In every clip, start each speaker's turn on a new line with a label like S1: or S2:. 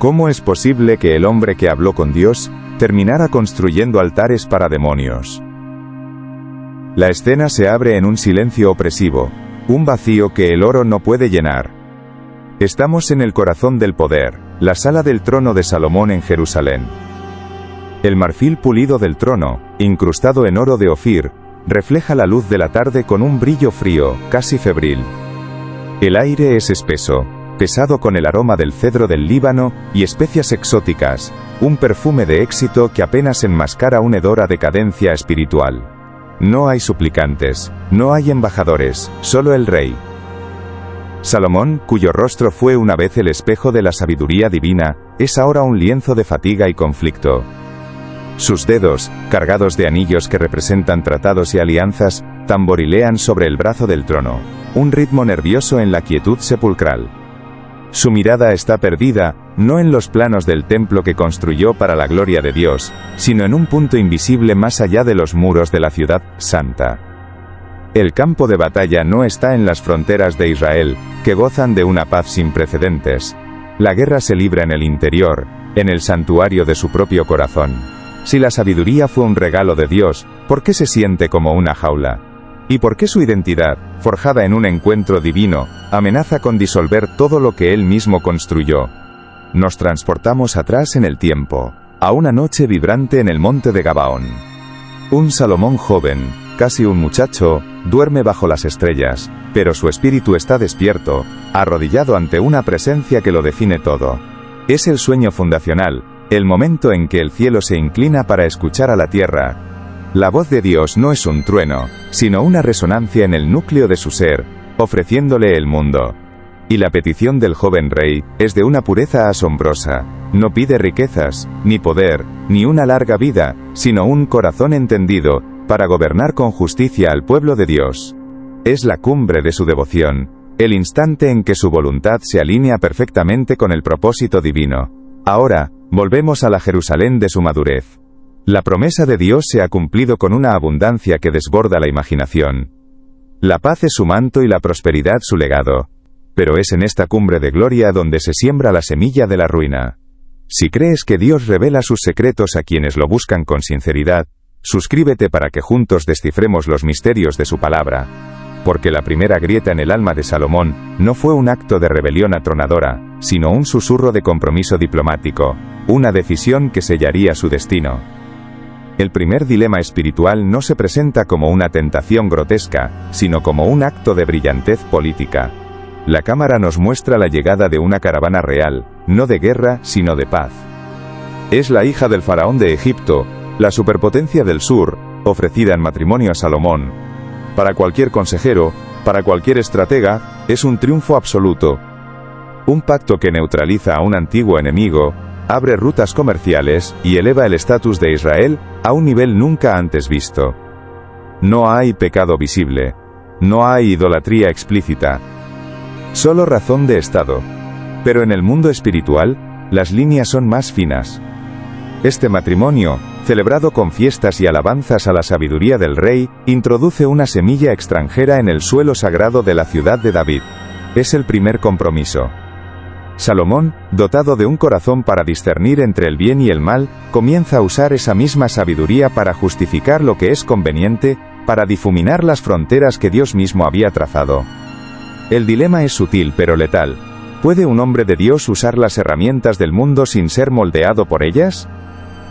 S1: ¿Cómo es posible que el hombre que habló con Dios terminara construyendo altares para demonios? La escena se abre en un silencio opresivo, un vacío que el oro no puede llenar. Estamos en el corazón del poder, la sala del trono de Salomón en Jerusalén. El marfil pulido del trono, incrustado en oro de Ofir, refleja la luz de la tarde con un brillo frío, casi febril. El aire es espeso, pesado con el aroma del cedro del Líbano y especias exóticas, un perfume de éxito que apenas enmascara un hedor a decadencia espiritual. No hay suplicantes, no hay embajadores, solo el rey. Salomón, cuyo rostro fue una vez el espejo de la sabiduría divina, es ahora un lienzo de fatiga y conflicto. Sus dedos, cargados de anillos que representan tratados y alianzas, tamborilean sobre el brazo del trono, un ritmo nervioso en la quietud sepulcral. Su mirada está perdida, no en los planos del templo que construyó para la gloria de Dios, sino en un punto invisible más allá de los muros de la ciudad santa. El campo de batalla no está en las fronteras de Israel, que gozan de una paz sin precedentes. La guerra se libra en el interior, en el santuario de su propio corazón. Si la sabiduría fue un regalo de Dios, ¿por qué se siente como una jaula? ¿Y por qué su identidad, forjada en un encuentro divino, amenaza con disolver todo lo que él mismo construyó? Nos transportamos atrás en el tiempo, a una noche vibrante en el monte de Gabaón. Un Salomón joven, casi un muchacho, duerme bajo las estrellas, pero su espíritu está despierto, arrodillado ante una presencia que lo define todo. Es el sueño fundacional, el momento en que el cielo se inclina para escuchar a la tierra. La voz de Dios no es un trueno, sino una resonancia en el núcleo de su ser, ofreciéndole el mundo. Y la petición del joven rey es de una pureza asombrosa. No pide riquezas, ni poder, ni una larga vida, sino un corazón entendido, para gobernar con justicia al pueblo de Dios. Es la cumbre de su devoción, el instante en que su voluntad se alinea perfectamente con el propósito divino. Ahora, volvemos a la Jerusalén de su madurez. La promesa de Dios se ha cumplido con una abundancia que desborda la imaginación. La paz es su manto y la prosperidad su legado. Pero es en esta cumbre de gloria donde se siembra la semilla de la ruina. Si crees que Dios revela sus secretos a quienes lo buscan con sinceridad, suscríbete para que juntos descifremos los misterios de su palabra. Porque la primera grieta en el alma de Salomón no fue un acto de rebelión atronadora, sino un susurro de compromiso diplomático, una decisión que sellaría su destino. El primer dilema espiritual no se presenta como una tentación grotesca, sino como un acto de brillantez política. La cámara nos muestra la llegada de una caravana real, no de guerra, sino de paz. Es la hija del faraón de Egipto, la superpotencia del sur, ofrecida en matrimonio a Salomón. Para cualquier consejero, para cualquier estratega, es un triunfo absoluto. Un pacto que neutraliza a un antiguo enemigo, abre rutas comerciales y eleva el estatus de Israel a un nivel nunca antes visto. No hay pecado visible. No hay idolatría explícita. Solo razón de Estado. Pero en el mundo espiritual, las líneas son más finas. Este matrimonio, celebrado con fiestas y alabanzas a la sabiduría del rey, introduce una semilla extranjera en el suelo sagrado de la ciudad de David. Es el primer compromiso. Salomón, dotado de un corazón para discernir entre el bien y el mal, comienza a usar esa misma sabiduría para justificar lo que es conveniente, para difuminar las fronteras que Dios mismo había trazado. El dilema es sutil pero letal. ¿Puede un hombre de Dios usar las herramientas del mundo sin ser moldeado por ellas?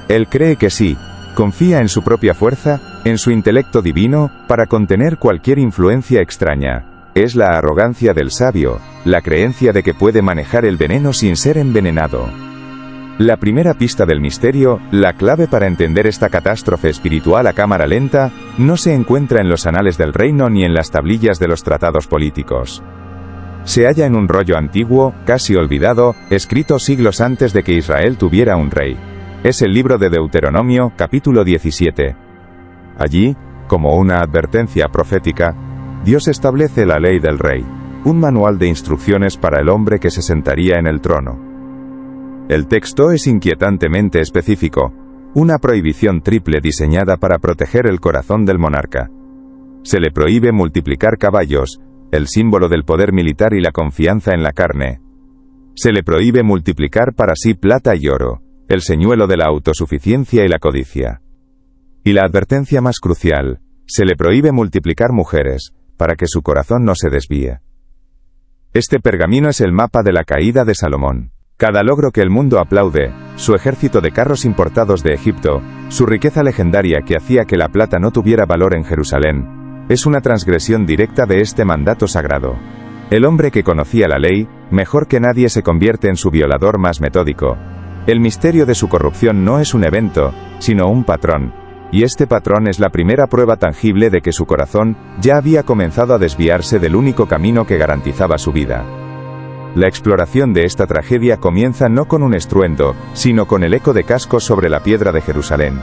S1: Él cree que sí. Confía en su propia fuerza, en su intelecto divino, para contener cualquier influencia extraña. Es la arrogancia del sabio, la creencia de que puede manejar el veneno sin ser envenenado. La primera pista del misterio, la clave para entender esta catástrofe espiritual a cámara lenta, no se encuentra en los anales del reino ni en las tablillas de los tratados políticos. Se halla en un rollo antiguo, casi olvidado, escrito siglos antes de que Israel tuviera un rey. Es el libro de Deuteronomio, capítulo 17. Allí, como una advertencia profética, Dios establece la ley del rey, un manual de instrucciones para el hombre que se sentaría en el trono. El texto es inquietantemente específico, una prohibición triple diseñada para proteger el corazón del monarca. Se le prohíbe multiplicar caballos, el símbolo del poder militar y la confianza en la carne. Se le prohíbe multiplicar para sí plata y oro, el señuelo de la autosuficiencia y la codicia. Y la advertencia más crucial, se le prohíbe multiplicar mujeres, para que su corazón no se desvíe. Este pergamino es el mapa de la caída de Salomón. Cada logro que el mundo aplaude, su ejército de carros importados de Egipto, su riqueza legendaria que hacía que la plata no tuviera valor en Jerusalén, es una transgresión directa de este mandato sagrado. El hombre que conocía la ley, mejor que nadie, se convierte en su violador más metódico. El misterio de su corrupción no es un evento, sino un patrón, y este patrón es la primera prueba tangible de que su corazón ya había comenzado a desviarse del único camino que garantizaba su vida. La exploración de esta tragedia comienza no con un estruendo, sino con el eco de cascos sobre la piedra de Jerusalén.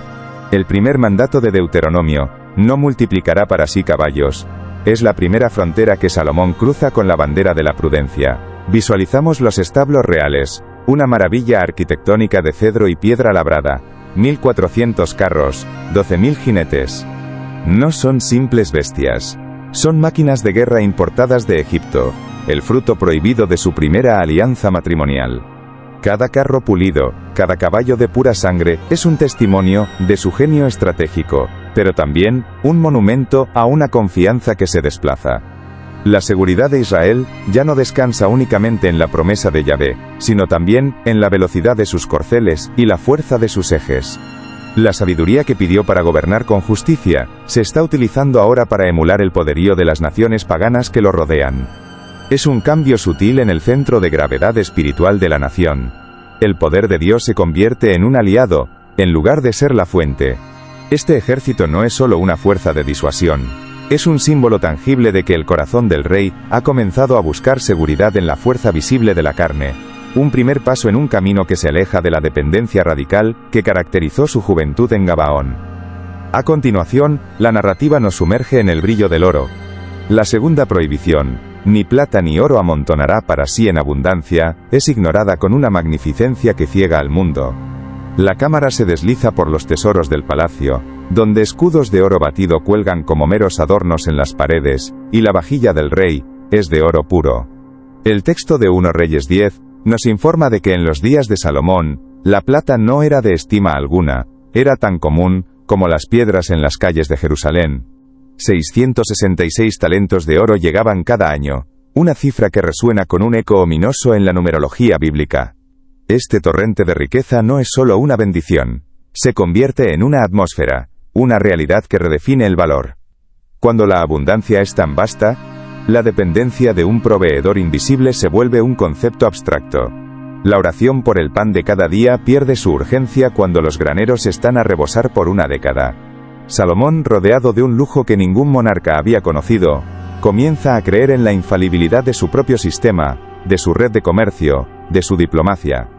S1: El primer mandato de Deuteronomio, no multiplicará para sí caballos, es la primera frontera que Salomón cruza con la bandera de la prudencia. Visualizamos los establos reales, una maravilla arquitectónica de cedro y piedra labrada, 1400 carros, 12.000 jinetes. No son simples bestias. Son máquinas de guerra importadas de Egipto, el fruto prohibido de su primera alianza matrimonial. Cada carro pulido, cada caballo de pura sangre, es un testimonio de su genio estratégico, pero también un monumento a una confianza que se desplaza. La seguridad de Israel ya no descansa únicamente en la promesa de Yahvé, sino también en la velocidad de sus corceles y la fuerza de sus ejes. La sabiduría que pidió para gobernar con justicia, se está utilizando ahora para emular el poderío de las naciones paganas que lo rodean. Es un cambio sutil en el centro de gravedad espiritual de la nación. El poder de Dios se convierte en un aliado, en lugar de ser la fuente. Este ejército no es solo una fuerza de disuasión. Es un símbolo tangible de que el corazón del rey ha comenzado a buscar seguridad en la fuerza visible de la carne. Un primer paso en un camino que se aleja de la dependencia radical que caracterizó su juventud en Gabaón. A continuación, la narrativa nos sumerge en el brillo del oro. La segunda prohibición, ni plata ni oro amontonará para sí en abundancia, es ignorada con una magnificencia que ciega al mundo. La cámara se desliza por los tesoros del palacio, donde escudos de oro batido cuelgan como meros adornos en las paredes, y la vajilla del rey es de oro puro. El texto de 1 Reyes 10 nos informa de que en los días de Salomón, la plata no era de estima alguna, era tan común como las piedras en las calles de Jerusalén. 666 talentos de oro llegaban cada año, una cifra que resuena con un eco ominoso en la numerología bíblica. Este torrente de riqueza no es solo una bendición, se convierte en una atmósfera, una realidad que redefine el valor. Cuando la abundancia es tan vasta, la dependencia de un proveedor invisible se vuelve un concepto abstracto. La oración por el pan de cada día pierde su urgencia cuando los graneros están a rebosar por una década. Salomón, rodeado de un lujo que ningún monarca había conocido, comienza a creer en la infalibilidad de su propio sistema, de su red de comercio, de su diplomacia.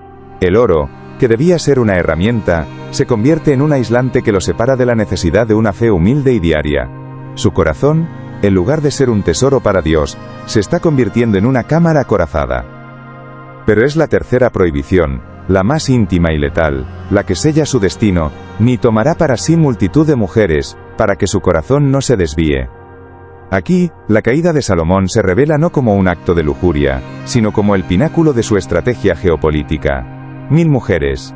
S1: El oro, que debía ser una herramienta, se convierte en un aislante que lo separa de la necesidad de una fe humilde y diaria. Su corazón, en lugar de ser un tesoro para Dios, se está convirtiendo en una cámara acorazada. Pero es la tercera prohibición, la más íntima y letal, la que sella su destino, ni tomará para sí multitud de mujeres, para que su corazón no se desvíe. Aquí, la caída de Salomón se revela no como un acto de lujuria, sino como el pináculo de su estrategia geopolítica. 1000 mujeres.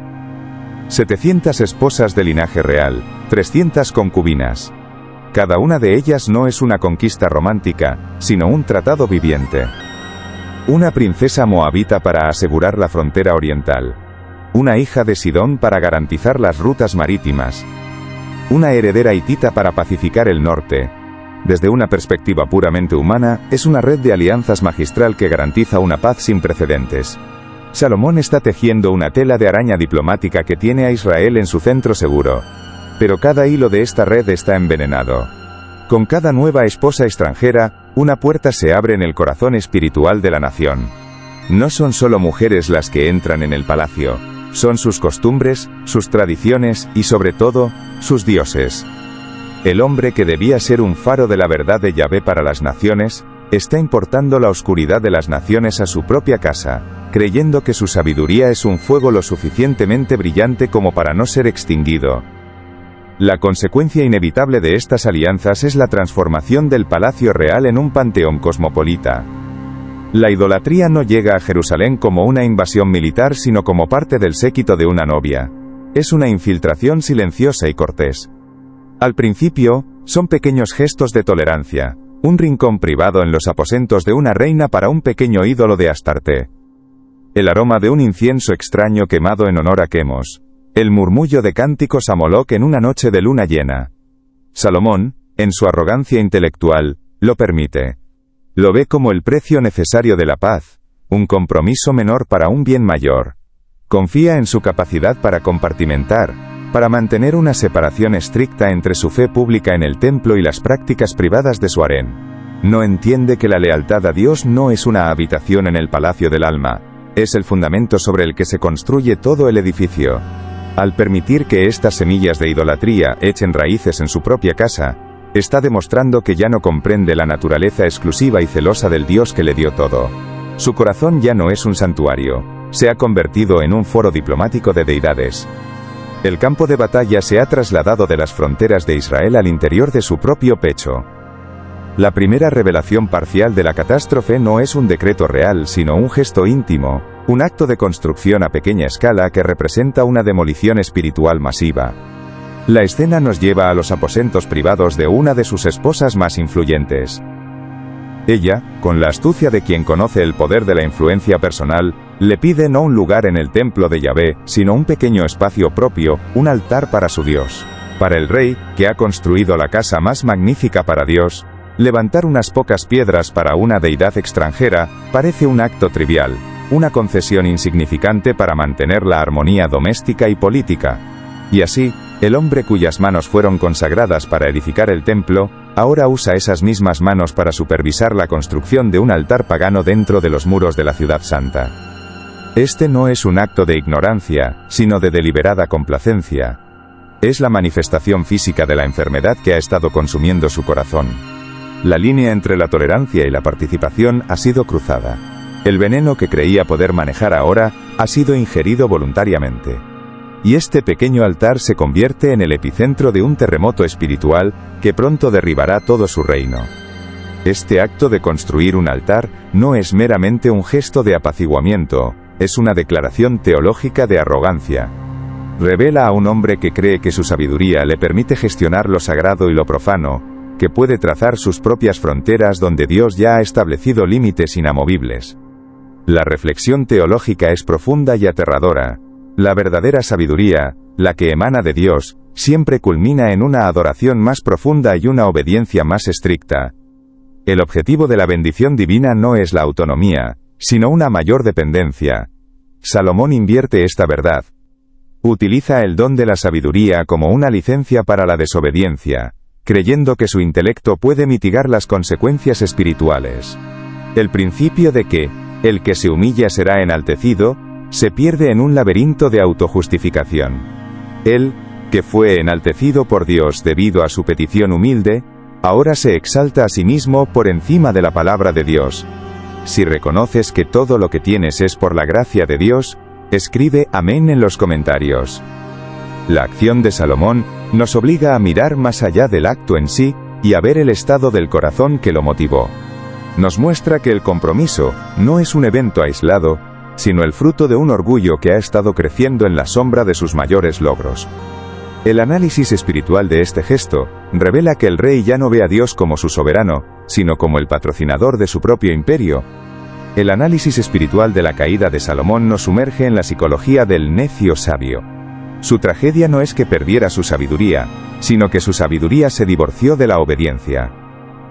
S1: 700 esposas de linaje real, 300 concubinas. Cada una de ellas no es una conquista romántica, sino un tratado viviente. Una princesa moabita para asegurar la frontera oriental. Una hija de Sidón para garantizar las rutas marítimas. Una heredera hitita para pacificar el norte. Desde una perspectiva puramente humana, es una red de alianzas magistral que garantiza una paz sin precedentes. Salomón está tejiendo una tela de araña diplomática que tiene a Israel en su centro seguro. Pero cada hilo de esta red está envenenado. Con cada nueva esposa extranjera, una puerta se abre en el corazón espiritual de la nación. No son solo mujeres las que entran en el palacio, son sus costumbres, sus tradiciones y sobre todo, sus dioses. El hombre que debía ser un faro de la verdad de Yahvé para las naciones, está importando la oscuridad de las naciones a su propia casa, creyendo que su sabiduría es un fuego lo suficientemente brillante como para no ser extinguido. La consecuencia inevitable de estas alianzas es la transformación del palacio real en un panteón cosmopolita. La idolatría no llega a Jerusalén como una invasión militar sino como parte del séquito de una novia. Es una infiltración silenciosa y cortés. Al principio, son pequeños gestos de tolerancia, un rincón privado en los aposentos de una reina para un pequeño ídolo de Astarte. El aroma de un incienso extraño quemado en honor a Quemos. El murmullo de cánticos a Moloc en una noche de luna llena. Salomón, en su arrogancia intelectual, lo permite. Lo ve como el precio necesario de la paz, un compromiso menor para un bien mayor. Confía en su capacidad para compartimentar, para mantener una separación estricta entre su fe pública en el templo y las prácticas privadas de su harén. No entiende que la lealtad a Dios no es una habitación en el palacio del alma, es el fundamento sobre el que se construye todo el edificio. Al permitir que estas semillas de idolatría echen raíces en su propia casa, está demostrando que ya no comprende la naturaleza exclusiva y celosa del Dios que le dio todo. Su corazón ya no es un santuario, se ha convertido en un foro diplomático de deidades. El campo de batalla se ha trasladado de las fronteras de Israel al interior de su propio pecho. La primera revelación parcial de la catástrofe no es un decreto real sino un gesto íntimo, un acto de construcción a pequeña escala que representa una demolición espiritual masiva. La escena nos lleva a los aposentos privados de una de sus esposas más influyentes. Ella, con la astucia de quien conoce el poder de la influencia personal, le pide no un lugar en el templo de Yahvé, sino un pequeño espacio propio, un altar para su Dios. Para el rey, que ha construido la casa más magnífica para Dios, levantar unas pocas piedras para una deidad extranjera, parece un acto trivial, una concesión insignificante para mantener la armonía doméstica y política. Y así, el hombre cuyas manos fueron consagradas para edificar el templo, ahora usa esas mismas manos para supervisar la construcción de un altar pagano dentro de los muros de la ciudad santa. Este no es un acto de ignorancia, sino de deliberada complacencia. Es la manifestación física de la enfermedad que ha estado consumiendo su corazón. La línea entre la tolerancia y la participación ha sido cruzada. El veneno que creía poder manejar ahora, ha sido ingerido voluntariamente. Y este pequeño altar se convierte en el epicentro de un terremoto espiritual, que pronto derribará todo su reino. Este acto de construir un altar, no es meramente un gesto de apaciguamiento, es una declaración teológica de arrogancia. Revela a un hombre que cree que su sabiduría le permite gestionar lo sagrado y lo profano, que puede trazar sus propias fronteras donde Dios ya ha establecido límites inamovibles. La reflexión teológica es profunda y aterradora. La verdadera sabiduría, la que emana de Dios, siempre culmina en una adoración más profunda y una obediencia más estricta. El objetivo de la bendición divina no es la autonomía, sino una mayor dependencia. Salomón invierte esta verdad. Utiliza el don de la sabiduría como una licencia para la desobediencia, creyendo que su intelecto puede mitigar las consecuencias espirituales. El principio de que, el que se humilla será enaltecido, se pierde en un laberinto de autojustificación. Él, que fue enaltecido por Dios debido a su petición humilde, ahora se exalta a sí mismo por encima de la palabra de Dios. Si reconoces que todo lo que tienes es por la gracia de Dios, escribe amén en los comentarios. La acción de Salomón nos obliga a mirar más allá del acto en sí, y a ver el estado del corazón que lo motivó. Nos muestra que el compromiso no es un evento aislado, sino el fruto de un orgullo que ha estado creciendo en la sombra de sus mayores logros. El análisis espiritual de este gesto revela que el rey ya no ve a Dios como su soberano, sino como el patrocinador de su propio imperio. El análisis espiritual de la caída de Salomón nos sumerge en la psicología del necio sabio. Su tragedia no es que perdiera su sabiduría, sino que su sabiduría se divorció de la obediencia.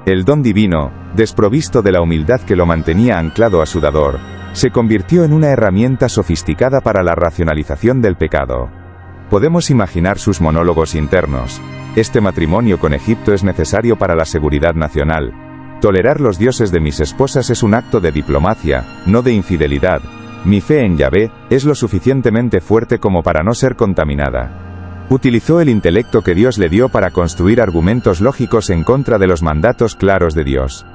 S1: El don divino, desprovisto de la humildad que lo mantenía anclado a su dador, se convirtió en una herramienta sofisticada para la racionalización del pecado. Podemos imaginar sus monólogos internos. Este matrimonio con Egipto es necesario para la seguridad nacional. Tolerar los dioses de mis esposas es un acto de diplomacia, no de infidelidad. Mi fe en Yahvé es lo suficientemente fuerte como para no ser contaminada. Utilizó el intelecto que Dios le dio para construir argumentos lógicos en contra de los mandatos claros de Dios.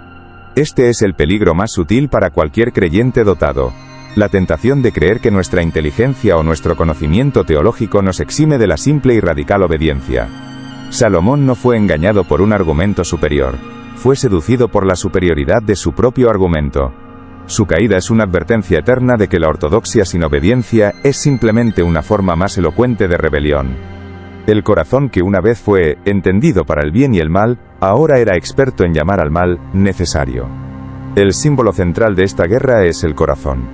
S1: Este es el peligro más sutil para cualquier creyente dotado. La tentación de creer que nuestra inteligencia o nuestro conocimiento teológico nos exime de la simple y radical obediencia. Salomón no fue engañado por un argumento superior. Fue seducido por la superioridad de su propio argumento. Su caída es una advertencia eterna de que la ortodoxia sin obediencia es simplemente una forma más elocuente de rebelión. El corazón que una vez fue entendido para el bien y el mal, ahora era experto en llamar al mal necesario. El símbolo central de esta guerra es el corazón.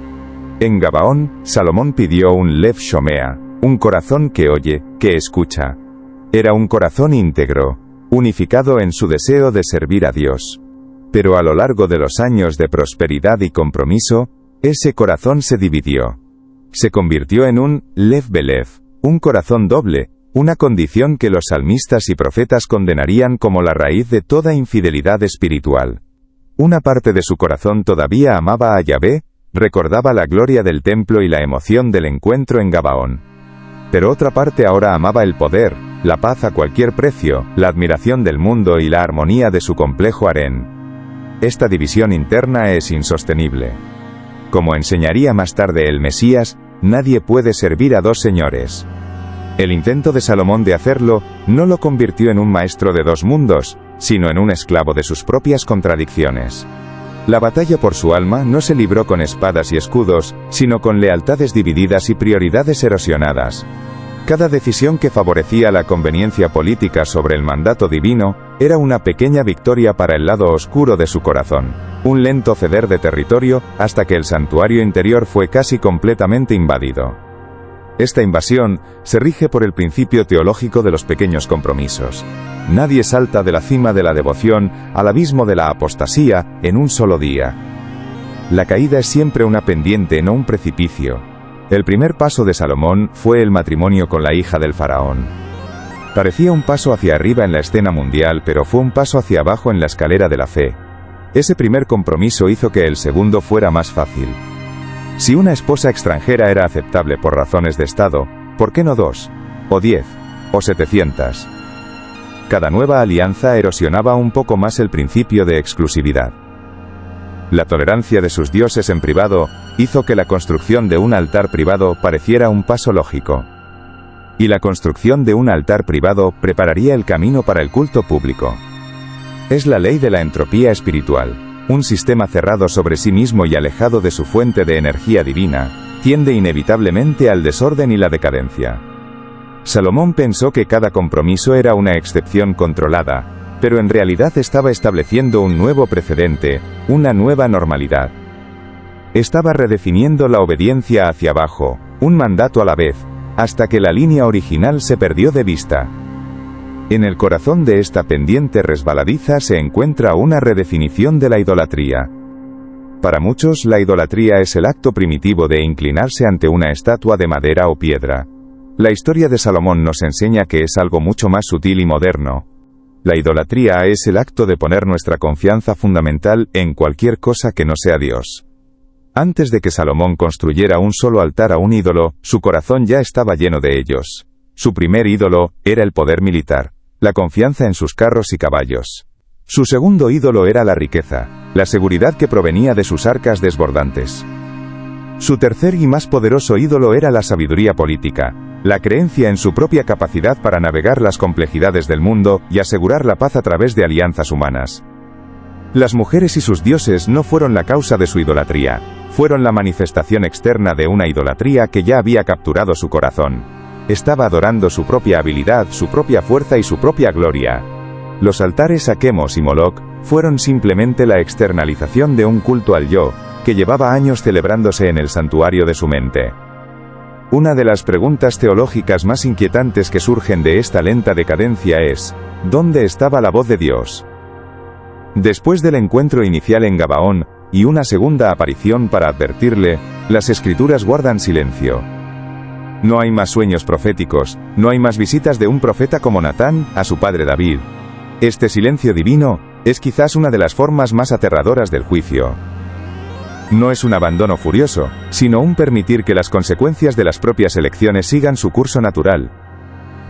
S1: En Gabaón, Salomón pidió un Lev Shomea, un corazón que oye, que escucha. Era un corazón íntegro, unificado en su deseo de servir a Dios. Pero a lo largo de los años de prosperidad y compromiso, ese corazón se dividió. Se convirtió en un Lev Belev, un corazón doble, una condición que los salmistas y profetas condenarían como la raíz de toda infidelidad espiritual. Una parte de su corazón todavía amaba a Yahvé, recordaba la gloria del templo y la emoción del encuentro en Gabaón. Pero otra parte ahora amaba el poder, la paz a cualquier precio, la admiración del mundo y la armonía de su complejo harén. Esta división interna es insostenible. Como enseñaría más tarde el Mesías, nadie puede servir a dos señores. El intento de Salomón de hacerlo, no lo convirtió en un maestro de dos mundos, sino en un esclavo de sus propias contradicciones. La batalla por su alma no se libró con espadas y escudos, sino con lealtades divididas y prioridades erosionadas. Cada decisión que favorecía la conveniencia política sobre el mandato divino, era una pequeña victoria para el lado oscuro de su corazón, un lento ceder de territorio, hasta que el santuario interior fue casi completamente invadido. Esta invasión se rige por el principio teológico de los pequeños compromisos. Nadie salta de la cima de la devoción al abismo de la apostasía en un solo día. La caída es siempre una pendiente, no un precipicio. El primer paso de Salomón fue el matrimonio con la hija del faraón. Parecía un paso hacia arriba en la escena mundial, pero fue un paso hacia abajo en la escalera de la fe. Ese primer compromiso hizo que el segundo fuera más fácil. Si una esposa extranjera era aceptable por razones de Estado, ¿por qué no 2? ¿O 10? ¿O 700? Cada nueva alianza erosionaba un poco más el principio de exclusividad. La tolerancia de sus dioses en privado hizo que la construcción de un altar privado pareciera un paso lógico. Y la construcción de un altar privado prepararía el camino para el culto público. Es la ley de la entropía espiritual. Un sistema cerrado sobre sí mismo y alejado de su fuente de energía divina, tiende inevitablemente al desorden y la decadencia. Salomón pensó que cada compromiso era una excepción controlada, pero en realidad estaba estableciendo un nuevo precedente, una nueva normalidad. Estaba redefiniendo la obediencia hacia abajo, un mandato a la vez, hasta que la línea original se perdió de vista. En el corazón de esta pendiente resbaladiza se encuentra una redefinición de la idolatría. Para muchos, la idolatría es el acto primitivo de inclinarse ante una estatua de madera o piedra. La historia de Salomón nos enseña que es algo mucho más sutil y moderno. La idolatría es el acto de poner nuestra confianza fundamental en cualquier cosa que no sea Dios. Antes de que Salomón construyera un solo altar a un ídolo, su corazón ya estaba lleno de ellos. Su primer ídolo era el poder militar, la confianza en sus carros y caballos. Su segundo ídolo era la riqueza, la seguridad que provenía de sus arcas desbordantes. Su tercer y más poderoso ídolo era la sabiduría política, la creencia en su propia capacidad para navegar las complejidades del mundo y asegurar la paz a través de alianzas humanas. Las mujeres y sus dioses no fueron la causa de su idolatría, fueron la manifestación externa de una idolatría que ya había capturado su corazón. Estaba adorando su propia habilidad, su propia fuerza y su propia gloria. Los altares a Quemos y Moloch fueron simplemente la externalización de un culto al yo, que llevaba años celebrándose en el santuario de su mente. Una de las preguntas teológicas más inquietantes que surgen de esta lenta decadencia es, ¿dónde estaba la voz de Dios? Después del encuentro inicial en Gabaón, y una segunda aparición para advertirle, las escrituras guardan silencio. No hay más sueños proféticos, no hay más visitas de un profeta como Natán a su padre David. Este silencio divino es quizás una de las formas más aterradoras del juicio. No es un abandono furioso, sino un permitir que las consecuencias de las propias elecciones sigan su curso natural.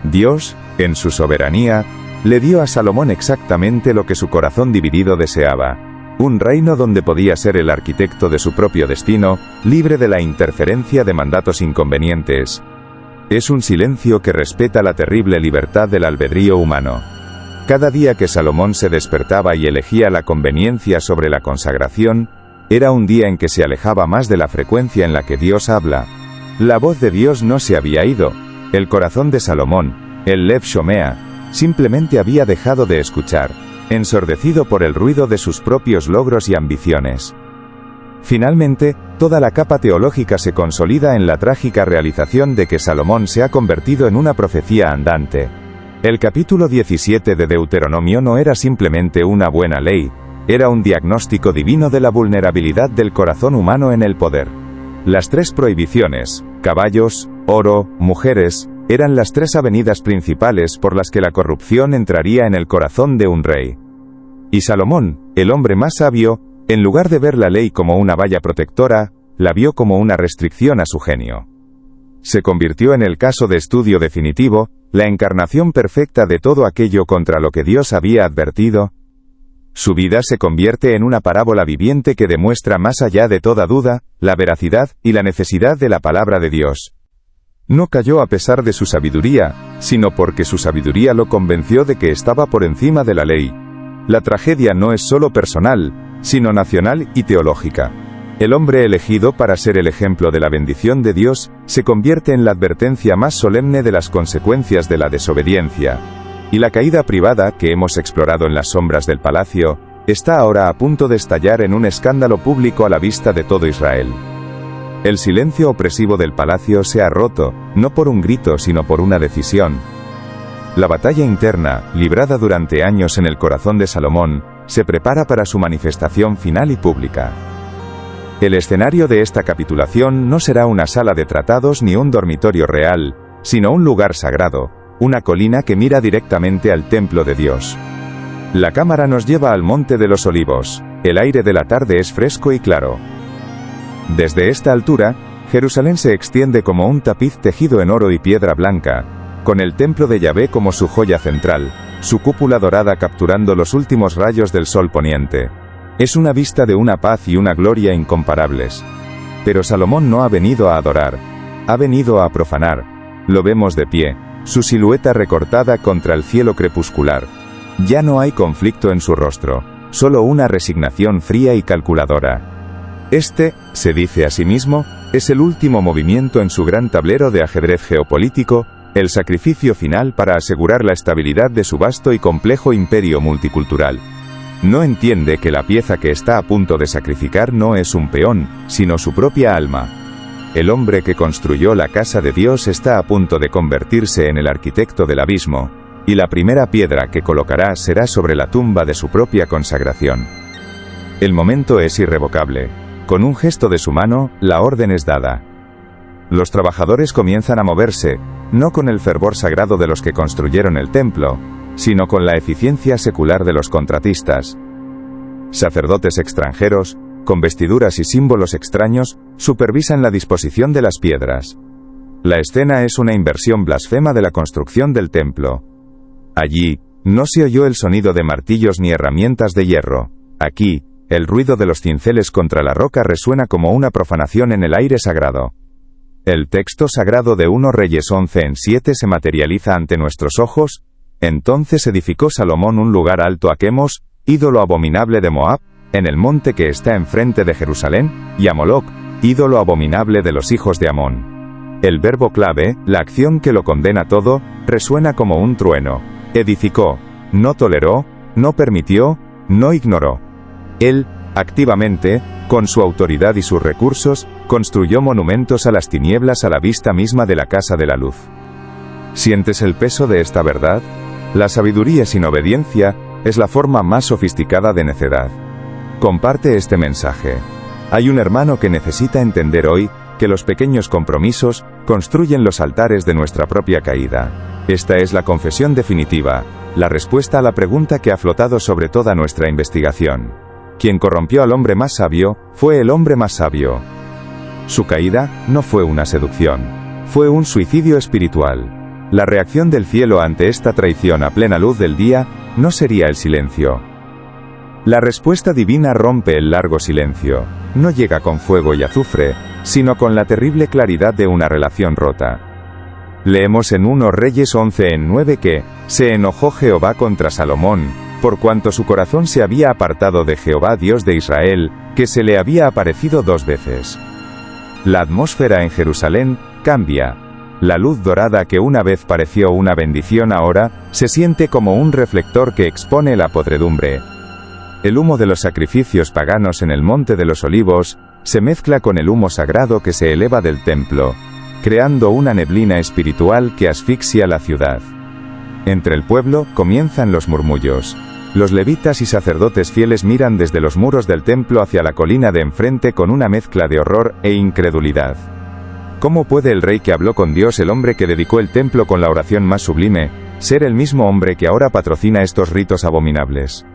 S1: Dios, en su soberanía, le dio a Salomón exactamente lo que su corazón dividido deseaba: un reino donde podía ser el arquitecto de su propio destino, libre de la interferencia de mandatos inconvenientes. Es un silencio que respeta la terrible libertad del albedrío humano. Cada día que Salomón se despertaba y elegía la conveniencia sobre la consagración, Era un día en que se alejaba más de la frecuencia en la que Dios habla. La voz de Dios no se había ido. El corazón de Salomón, el Lev Shomea, simplemente había dejado de escuchar, ensordecido por el ruido de sus propios logros y ambiciones. Finalmente, toda la capa teológica se consolida en la trágica realización de que Salomón se ha convertido en una profecía andante. El capítulo 17 de Deuteronomio no era simplemente una buena ley, era un diagnóstico divino de la vulnerabilidad del corazón humano en el poder. Las 3 prohibiciones, caballos, oro, mujeres, eran las 3 avenidas principales por las que la corrupción entraría en el corazón de un rey. Y Salomón, el hombre más sabio, en lugar de ver la ley como una valla protectora, la vio como una restricción a su genio. Se convirtió en el caso de estudio definitivo, la encarnación perfecta de todo aquello contra lo que Dios había advertido. Su vida se convierte en una parábola viviente que demuestra más allá de toda duda, la veracidad y la necesidad de la palabra de Dios. No cayó a pesar de su sabiduría, sino porque su sabiduría lo convenció de que estaba por encima de la ley. La tragedia no es solo personal, sino nacional y teológica. El hombre elegido para ser el ejemplo de la bendición de Dios, se convierte en la advertencia más solemne de las consecuencias de la desobediencia. Y la caída privada, que hemos explorado en las sombras del palacio, está ahora a punto de estallar en un escándalo público a la vista de todo Israel. El silencio opresivo del palacio se ha roto, no por un grito sino por una decisión. La batalla interna, librada durante años en el corazón de Salomón, se prepara para su manifestación final y pública. El escenario de esta capitulación no será una sala de tratados ni un dormitorio real, sino un lugar sagrado, una colina que mira directamente al templo de Dios. La cámara nos lleva al Monte de los Olivos, el aire de la tarde es fresco y claro. Desde esta altura, Jerusalén se extiende como un tapiz tejido en oro y piedra blanca, con el templo de Yahvé como su joya central, su cúpula dorada capturando los últimos rayos del sol poniente. Es una vista de una paz y una gloria incomparables. Pero Salomón no ha venido a adorar, ha venido a profanar. Lo vemos de pie, su silueta recortada contra el cielo crepuscular. Ya no hay conflicto en su rostro, solo una resignación fría y calculadora. Este, se dice a sí mismo, es el último movimiento en su gran tablero de ajedrez geopolítico, el sacrificio final para asegurar la estabilidad de su vasto y complejo imperio multicultural. No entiende que la pieza que está a punto de sacrificar no es un peón, sino su propia alma. El hombre que construyó la casa de Dios está a punto de convertirse en el arquitecto del abismo, y la primera piedra que colocará será sobre la tumba de su propia consagración. El momento es irrevocable. Con un gesto de su mano, la orden es dada. Los trabajadores comienzan a moverse, no con el fervor sagrado de los que construyeron el templo, sino con la eficiencia secular de los contratistas. Sacerdotes extranjeros, con vestiduras y símbolos extraños, supervisan la disposición de las piedras. La escena es una inversión blasfema de la construcción del templo. Allí, no se oyó el sonido de martillos ni herramientas de hierro. Aquí, el ruido de los cinceles contra la roca resuena como una profanación en el aire sagrado. El texto sagrado de 1 Reyes 11:7 se materializa ante nuestros ojos. Entonces edificó Salomón un lugar alto a Quemos, ídolo abominable de Moab, en el monte que está enfrente de Jerusalén, y a Moloc, ídolo abominable de los hijos de Amón. El verbo clave, la acción que lo condena todo, resuena como un trueno. Edificó, no toleró, no permitió, no ignoró. Él, activamente, con su autoridad y sus recursos, construyó monumentos a las tinieblas a la vista misma de la casa de la luz. ¿Sientes el peso de esta verdad? La sabiduría sin obediencia es la forma más sofisticada de necedad. Comparte este mensaje. Hay un hermano que necesita entender hoy que los pequeños compromisos construyen los altares de nuestra propia caída. Esta es la confesión definitiva, la respuesta a la pregunta que ha flotado sobre toda nuestra investigación. Quien corrompió al hombre más sabio, fue el hombre más sabio. Su caída no fue una seducción, fue un suicidio espiritual. La reacción del cielo ante esta traición a plena luz del día, no sería el silencio. La respuesta divina rompe el largo silencio, no llega con fuego y azufre, sino con la terrible claridad de una relación rota. Leemos en 1 Reyes 11:9 que, se enojó Jehová contra Salomón, por cuanto su corazón se había apartado de Jehová Dios de Israel, que se le había aparecido 2 veces. La atmósfera en Jerusalén cambia. La luz dorada que una vez pareció una bendición ahora, se siente como un reflector que expone la podredumbre. El humo de los sacrificios paganos en el Monte de los Olivos, se mezcla con el humo sagrado que se eleva del templo, creando una neblina espiritual que asfixia la ciudad. Entre el pueblo, comienzan los murmullos. Los levitas y sacerdotes fieles miran desde los muros del templo hacia la colina de enfrente con una mezcla de horror e incredulidad. ¿Cómo puede el rey que habló con Dios, el hombre que dedicó el templo con la oración más sublime, ser el mismo hombre que ahora patrocina estos ritos abominables?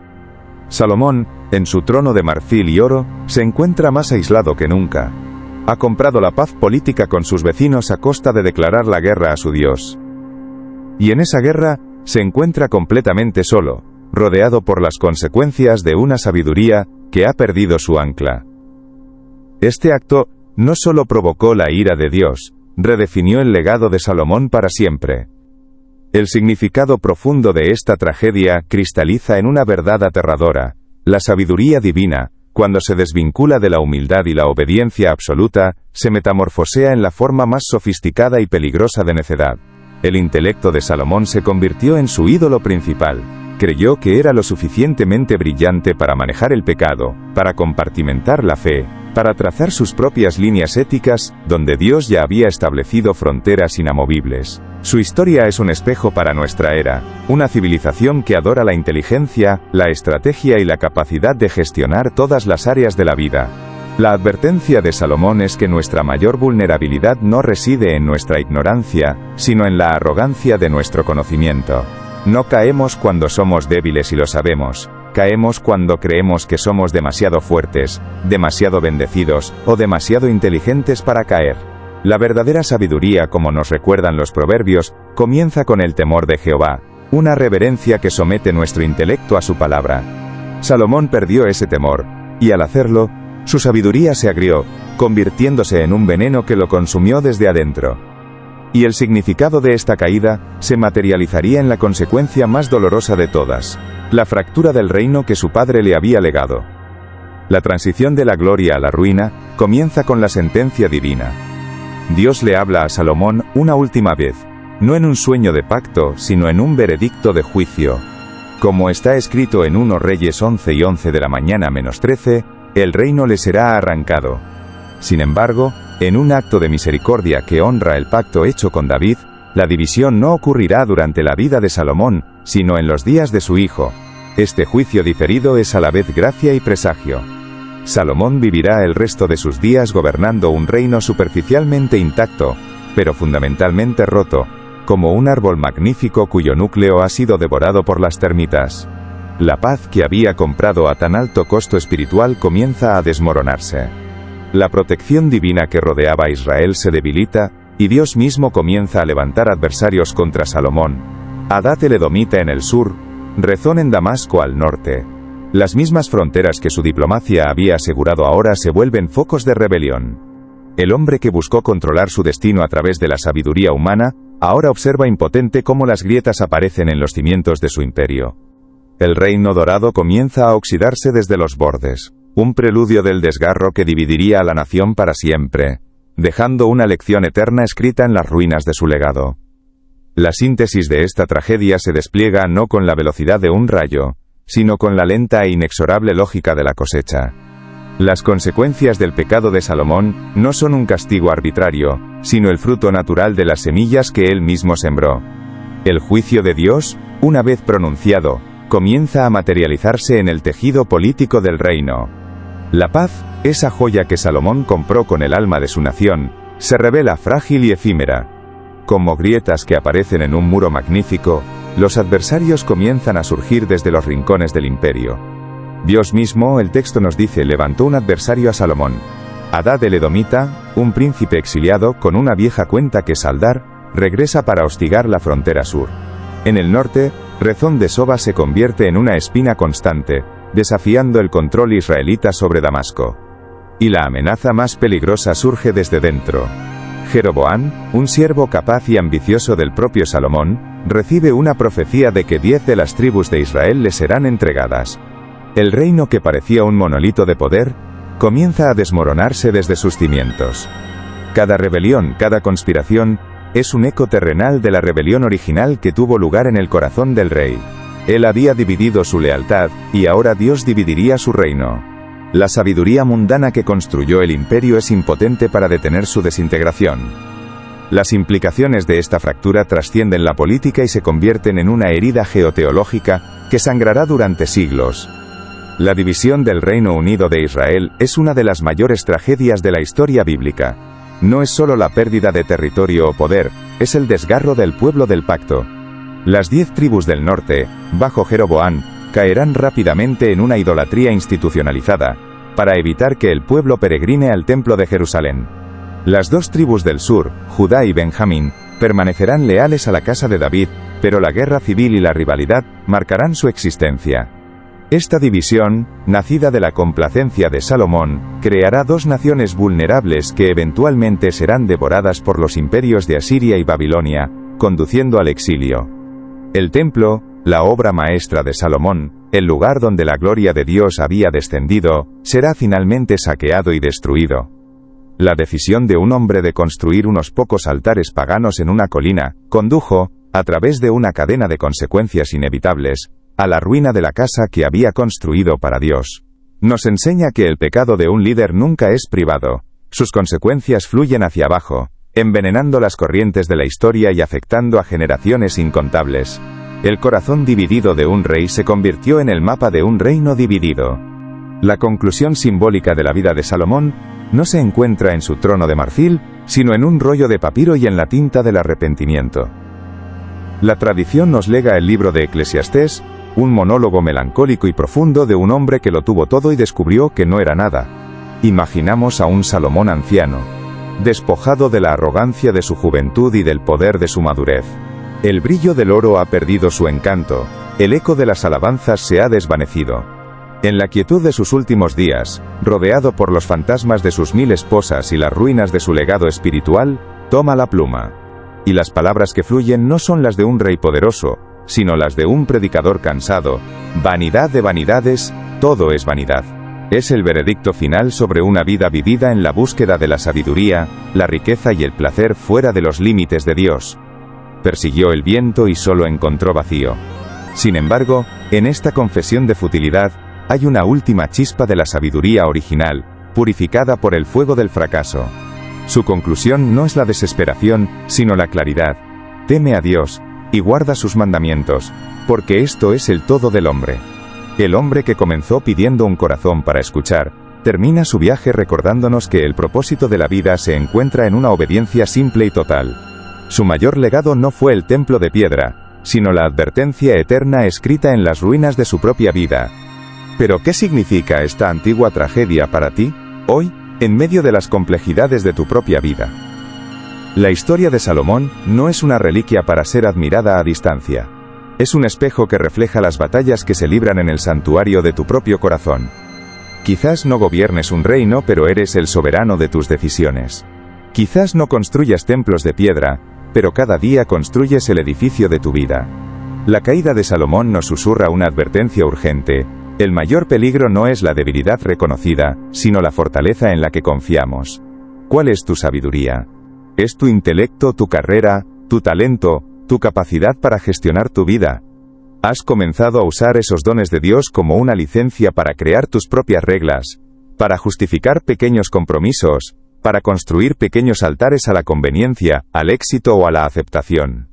S1: Salomón, en su trono de marfil y oro, se encuentra más aislado que nunca. Ha comprado la paz política con sus vecinos a costa de declarar la guerra a su Dios. Y en esa guerra, se encuentra completamente solo, rodeado por las consecuencias de una sabiduría que ha perdido su ancla. Este acto no solo provocó la ira de Dios, redefinió el legado de Salomón para siempre. El significado profundo de esta tragedia cristaliza en una verdad aterradora: la sabiduría divina, cuando se desvincula de la humildad y la obediencia absoluta, se metamorfosea en la forma más sofisticada y peligrosa de necedad. El intelecto de Salomón se convirtió en su ídolo principal. Creyó que era lo suficientemente brillante para manejar el pecado, para compartimentar la fe, para trazar sus propias líneas éticas, donde Dios ya había establecido fronteras inamovibles. Su historia es un espejo para nuestra era, una civilización que adora la inteligencia, la estrategia y la capacidad de gestionar todas las áreas de la vida. La advertencia de Salomón es que nuestra mayor vulnerabilidad no reside en nuestra ignorancia, sino en la arrogancia de nuestro conocimiento. No caemos cuando somos débiles y lo sabemos. Caemos cuando creemos que somos demasiado fuertes, demasiado bendecidos, o demasiado inteligentes para caer. La verdadera sabiduría, como nos recuerdan los proverbios, comienza con el temor de Jehová, una reverencia que somete nuestro intelecto a su palabra. Salomón perdió ese temor, y al hacerlo, su sabiduría se agrió, convirtiéndose en un veneno que lo consumió desde adentro. Y el significado de esta caída se materializaría en la consecuencia más dolorosa de todas: la fractura del reino que su padre le había legado. La transición de la gloria a la ruina comienza con la sentencia divina. Dios le habla a Salomón una última vez, no en un sueño de pacto, sino en un veredicto de juicio. Como está escrito en 1 Reyes 11:11 de la mañana -13, el reino le será arrancado. Sin embargo, en un acto de misericordia que honra el pacto hecho con David, la división no ocurrirá durante la vida de Salomón, sino en los días de su hijo. Este juicio diferido es a la vez gracia y presagio. Salomón vivirá el resto de sus días gobernando un reino superficialmente intacto, pero fundamentalmente roto, como un árbol magnífico cuyo núcleo ha sido devorado por las termitas. La paz que había comprado a tan alto costo espiritual comienza a desmoronarse. La protección divina que rodeaba a Israel se debilita, y Dios mismo comienza a levantar adversarios contra Salomón. Hadad el edomita en el sur, Rezón en Damasco al norte. Las mismas fronteras que su diplomacia había asegurado ahora se vuelven focos de rebelión. El hombre que buscó controlar su destino a través de la sabiduría humana, ahora observa impotente cómo las grietas aparecen en los cimientos de su imperio. El reino dorado comienza a oxidarse desde los bordes, un preludio del desgarro que dividiría a la nación para siempre, dejando una lección eterna escrita en las ruinas de su legado. La síntesis de esta tragedia se despliega no con la velocidad de un rayo, sino con la lenta e inexorable lógica de la cosecha. Las consecuencias del pecado de Salomón no son un castigo arbitrario, sino el fruto natural de las semillas que él mismo sembró. El juicio de Dios, una vez pronunciado, comienza a materializarse en el tejido político del reino. La paz, esa joya que Salomón compró con el alma de su nación, se revela frágil y efímera. Como grietas que aparecen en un muro magnífico, los adversarios comienzan a surgir desde los rincones del imperio. Dios mismo, el texto nos dice, levantó un adversario a Salomón. Hadad el edomita, un príncipe exiliado con una vieja cuenta que saldar, regresa para hostigar la frontera sur. En el norte, Rezón de Soba se convierte en una espina constante, desafiando el control israelita sobre Damasco. Y la amenaza más peligrosa surge desde dentro. Jeroboam, un siervo capaz y ambicioso del propio Salomón, recibe una profecía de que 10 de las tribus de Israel le serán entregadas. El reino que parecía un monolito de poder, comienza a desmoronarse desde sus cimientos. Cada rebelión, cada conspiración, es un eco terrenal de la rebelión original que tuvo lugar en el corazón del rey. Él había dividido su lealtad, y ahora Dios dividiría su reino. La sabiduría mundana que construyó el imperio es impotente para detener su desintegración. Las implicaciones de esta fractura trascienden la política y se convierten en una herida geoteológica que sangrará durante siglos. La división del Reino Unido de Israel es una de las mayores tragedias de la historia bíblica. No es solo la pérdida de territorio o poder, es el desgarro del pueblo del pacto. Las 10 tribus del norte, bajo Jeroboam, caerán rápidamente en una idolatría institucionalizada, para evitar que el pueblo peregrine al templo de Jerusalén. Las 2 tribus del sur, Judá y Benjamín, permanecerán leales a la casa de David, pero la guerra civil y la rivalidad marcarán su existencia. Esta división, nacida de la complacencia de Salomón, creará 2 naciones vulnerables que eventualmente serán devoradas por los imperios de Asiria y Babilonia, conduciendo al exilio. El templo, la obra maestra de Salomón, el lugar donde la gloria de Dios había descendido, será finalmente saqueado y destruido. La decisión de un hombre de construir unos pocos altares paganos en una colina, condujo, a través de una cadena de consecuencias inevitables, a la ruina de la casa que había construido para Dios. Nos enseña que el pecado de un líder nunca es privado. Sus consecuencias fluyen hacia abajo, envenenando las corrientes de la historia y afectando a generaciones incontables. El corazón dividido de un rey se convirtió en el mapa de un reino dividido. La conclusión simbólica de la vida de Salomón no se encuentra en su trono de marfil, sino en un rollo de papiro y en la tinta del arrepentimiento. La tradición nos lega el libro de Eclesiastés, un monólogo melancólico y profundo de un hombre que lo tuvo todo y descubrió que no era nada. Imaginamos a un Salomón anciano, despojado de la arrogancia de su juventud y del poder de su madurez. El brillo del oro ha perdido su encanto, el eco de las alabanzas se ha desvanecido. En la quietud de sus últimos días, rodeado por los fantasmas de sus 1000 esposas y las ruinas de su legado espiritual, toma la pluma. Y las palabras que fluyen no son las de un rey poderoso, sino las de un predicador cansado. Vanidad de vanidades, todo es vanidad. Es el veredicto final sobre una vida vivida en la búsqueda de la sabiduría, la riqueza y el placer fuera de los límites de Dios. Persiguió el viento y solo encontró vacío. Sin embargo, en esta confesión de futilidad, hay una última chispa de la sabiduría original, purificada por el fuego del fracaso. Su conclusión no es la desesperación, sino la claridad. Teme a Dios, y guarda sus mandamientos, porque esto es el todo del hombre. El hombre que comenzó pidiendo un corazón para escuchar, termina su viaje recordándonos que el propósito de la vida se encuentra en una obediencia simple y total. Su mayor legado no fue el templo de piedra, sino la advertencia eterna escrita en las ruinas de su propia vida. ¿Pero qué significa esta antigua tragedia para ti, hoy, en medio de las complejidades de tu propia vida? La historia de Salomón no es una reliquia para ser admirada a distancia. Es un espejo que refleja las batallas que se libran en el santuario de tu propio corazón. Quizás no gobiernes un reino, pero eres el soberano de tus decisiones. Quizás no construyas templos de piedra, pero cada día construyes el edificio de tu vida. La caída de Salomón nos susurra una advertencia urgente. El mayor peligro no es la debilidad reconocida, sino la fortaleza en la que confiamos. ¿Cuál es tu sabiduría? ¿Es tu intelecto, tu carrera, tu talento, tu capacidad para gestionar tu vida? ¿Has comenzado a usar esos dones de Dios como una licencia para crear tus propias reglas, para justificar pequeños compromisos, para construir pequeños altares a la conveniencia, al éxito o a la aceptación?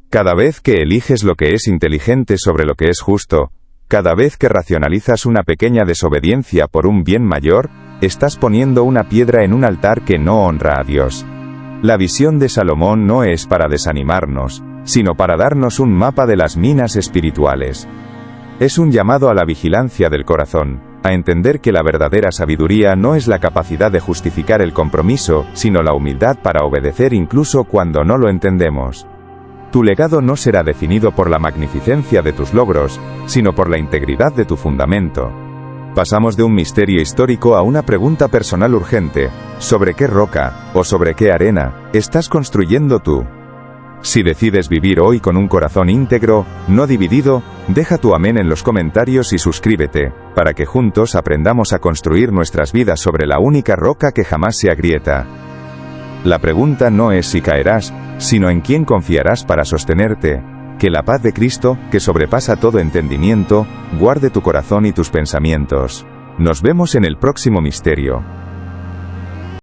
S1: Cada vez que eliges lo que es inteligente sobre lo que es justo, cada vez que racionalizas una pequeña desobediencia por un bien mayor, estás poniendo una piedra en un altar que no honra a Dios. La visión de Salomón no es para desanimarnos, sino para darnos un mapa de las minas espirituales. Es un llamado a la vigilancia del corazón, a entender que la verdadera sabiduría no es la capacidad de justificar el compromiso, sino la humildad para obedecer incluso cuando no lo entendemos. Tu legado no será definido por la magnificencia de tus logros, sino por la integridad de tu fundamento. Pasamos de un misterio histórico a una pregunta personal urgente. ¿Sobre qué roca, o sobre qué arena, estás construyendo tú? Si decides vivir hoy con un corazón íntegro, no dividido, deja tu amén en los comentarios y suscríbete, para que juntos aprendamos a construir nuestras vidas sobre la única roca que jamás se agrieta. La pregunta no es si caerás, sino en quién confiarás para sostenerte. Que la paz de Cristo, que sobrepasa todo entendimiento, guarde tu corazón y tus pensamientos. Nos vemos en el próximo misterio.